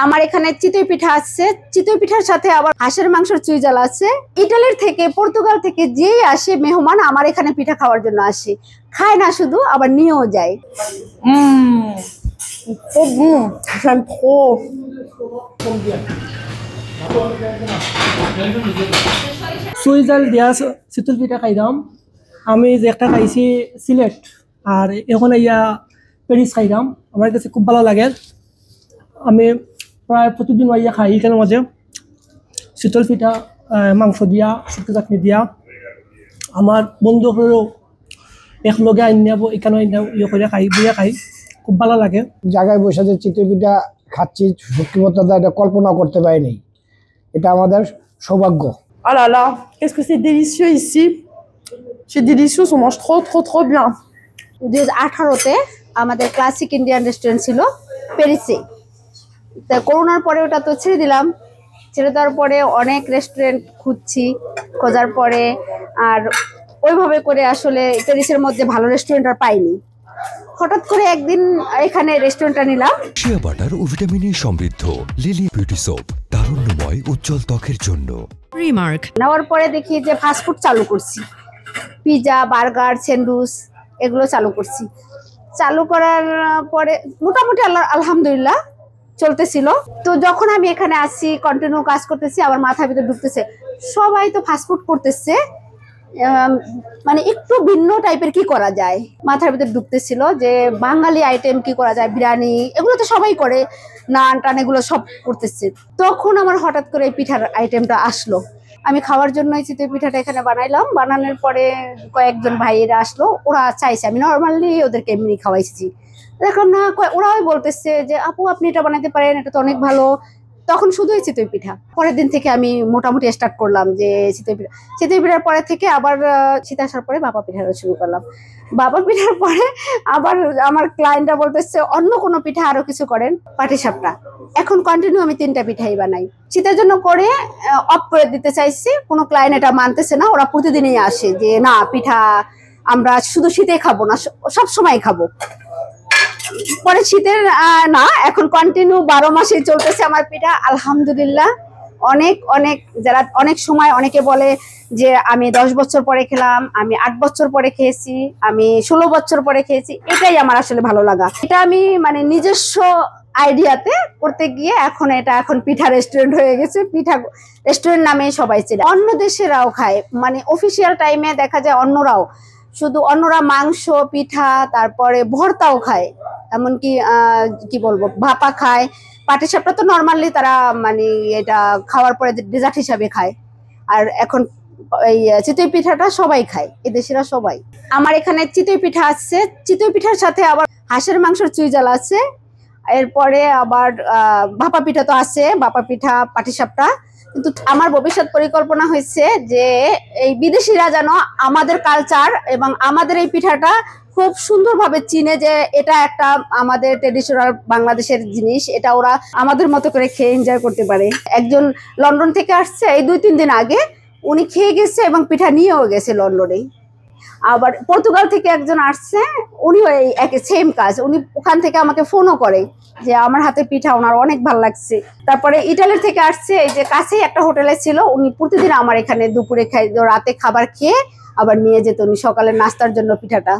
আমার এখানে চিতই পিঠা আছে, চিতই পিঠার সাথে আবার হাঁসের মাংসের চুইঝাল আছে। ইটালির থেকে পর্তুগাল থেকে যেই আসে মেহমান আমার এখানে পিঠা খাওয়ার জন্য আসে, খায় না শুধু, আবার নিয়েও যায়। Trop bon, j'aime trop. সুইজাল দিয়া চিতল পিঠা খাইলাম। আমি যে একটা খাইছি সিলেট, আর এখন ইয়া প্যারিস খাইলাম। আমার কাছে খুব ভালো লাগে। আমি প্রায় প্রতিদিন ইয়া খাই এখানে মাঝে শীতল পিঠা, মাংস দিয়া, শুক্তো চাটনি দিয়া। আমার বন্ধুগুলো একলগে আইন নেব, এখানে ইয়ে করে খাই, দিয়ে খাই, খুব ভালো লাগে। জায়গায় বসে যে চিতই পিঠা খাচ্ছি, সত্যি কথা এটা কল্পনা করতে পারিনি। এটা আমাদের সৌভাগ্য। Oh là là, qu'est-ce que c'est délicieux ici. C'est délicieux, on mange trop bien. 2018-তে আমাদের ক্লাসিক ইন্ডিয়ান রেস্টুরেন্ট ছিল প্যারিসে। তা করোনার পরে ওটা তো ছেড়ে দিলাম। ছেড়ে দেওয়ার পরে অনেক রেস্টুরেন্ট খুঁজছি, খোঁজার পরে আর ওইভাবে করে আসলে প্যারিসের মধ্যে ভালো রেস্টুরেন্ট আর পাইনি। হঠাৎ করে একদিন এখানে রেস্টুরেন্টটা নিলাম। শিয়া বাটার ও ভিটামিনে সমৃদ্ধ লিলি বিউটি সোপ, তারুণ্যময় উজ্জ্বল ত্বকের জন্য। রিমার্ক নেওয়ার পরে দেখি যে ফাস্টফুড চালু করছি, পিৎজা, বার্গার, স্যান্ডউইচ এগুলো চালু করছি। চালু করার পরে মোটামুটি আলহামদুলিল্লাহ চলতেছিল। তো যখন আমি এখানে আসছি, কন্টিনিউ কাজ করতেছি, আবার মাথার ভিতরে ঢুকতেছে সবাই তো ফাস্টফুড করতেছে, মানে একটু ভিন্ন টাইপের কি করা যায়, মাথার ভিতরে ঢুকতেছিল যে বাঙালি আইটেম কি করা যায়, বিরিয়ানি এগুলো তো সবাই করে, নান টান এগুলো সব করতেছে। তখন আমার হঠাৎ করে এই পিঠার আইটেমটা আসলো। আমি খাওয়ার জন্য চিতই পিঠাটা এখানে বানাইলাম। বানানোর পরে কয়েকজন ভাইয়েরা আসলো, ওরা চাইছে, আমি নর্মালি ওদেরকে এমনি খাওয়াইছি। দেখলাম না, ওরাই বলতেছে যে আপু আপনি এটা বানাতে পারেন, এটা তো অনেক ভালো। তখন শুধুই চিতই পিঠা। পরের দিন থেকে আমি মোটামুটি স্টার্ট করলাম যে চিতই পিঠা। চিতই পিঠার পরে থেকে আবার শীত আসার পরে বাবা পিঠাটা শুরু করলাম। বাবা পিঠার পরে আবার আমার ক্লায়েন্টরা বলতেছে অন্য কোনো পিঠা আরো কিছু করেন, পাটিসাপটা। এখন কন্টিনিউ আমি 3টা পিঠাই বানাই। শীতের জন্য করে অফ করে দিতে চাইছি, কোনো ক্লায়েন্ট এটা মানতেছে না। ওরা প্রতিদিনই আসে যে না পিঠা আমরা শুধু শীতে খাবো না, সব সময় খাবো। পরে শীতের না, এখন কন্টিনিউ 12 মাসেই চলতেছে আমার পিঠা আলহামদুলিল্লাহ। অনেক অনেক যারা অনেক সময় অনেকে বলে যে আমি 10 বছর পরে খেলাম, আমি 8 বছর পরে খেয়েছি, আমি 16 বছর পরে খেয়েছি, এটাই আমার আসলে ভালো লাগা। এটা আমি মানে নিজস্ব আইডিয়াতে করতে গিয়ে এখন পিঠা রেস্টুরেন্ট হয়ে গেছে। পিঠা রেস্টুরেন্ট নামে সবাই চেনে। অন্য দেশেরাও খায়, মানে অফিসিয়াল টাইমে দেখা যায় অন্যরা মাংস, পিঠা, তারপরে ভর্তাও খায়, এমনকি কি বলবো ভাপা খায়। পাটিসাপটা তো নর্মালি তারা মানে এটা খাওয়ার পরে ডেজার্ট হিসাবে খায়। আর এখন এই চিতই পিঠাটা সবাই খায়, এদেশেরা সবাই। আমার এখানে চিতই পিঠা আছে, চিতই পিঠার সাথে আবার হাঁসের মাংসের চুইঝাল আছে। এরপরে আবার ভাপা পিঠা তো আছে, ভাপা পিঠা, পাটিসাপটা। কিন্তু আমার ভবিষ্যৎ পরিকল্পনা হয়েছে যে এই বিদেশিরা যেন আমাদের কালচার এবং আমাদের এই পিঠাটা খুব সুন্দরভাবে চিনে, যে এটা একটা আমাদের ট্রেডিশনাল বাংলাদেশের জিনিস, এটা ওরা আমাদের মতো করে খেয়ে এনজয় করতে পারে। একজন লন্ডন থেকে আসছে এই 2-3 দিন আগে, উনি খেয়ে গেছে এবং পিঠা নিয়েও গেছে লন্ডনে। আবার পর্তুগাল থেকে একজন আসছে, উনিও এই একই সেম কাজ, উনি ওখান থেকে আমাকে ফোনও করে যে আমার হাতে পিঠা ওনার অনেক ভালো লাগছে। তারপরে ইটালির থেকে আসছে, এই যে কাছেই একটা হোটেলে ছিল, উনি প্রতিদিন আমার এখানে দুপুরে রাতে খাবার খেয়ে আবার নিয়ে যেত উনি সকালের নাস্তার জন্য পিঠাটা।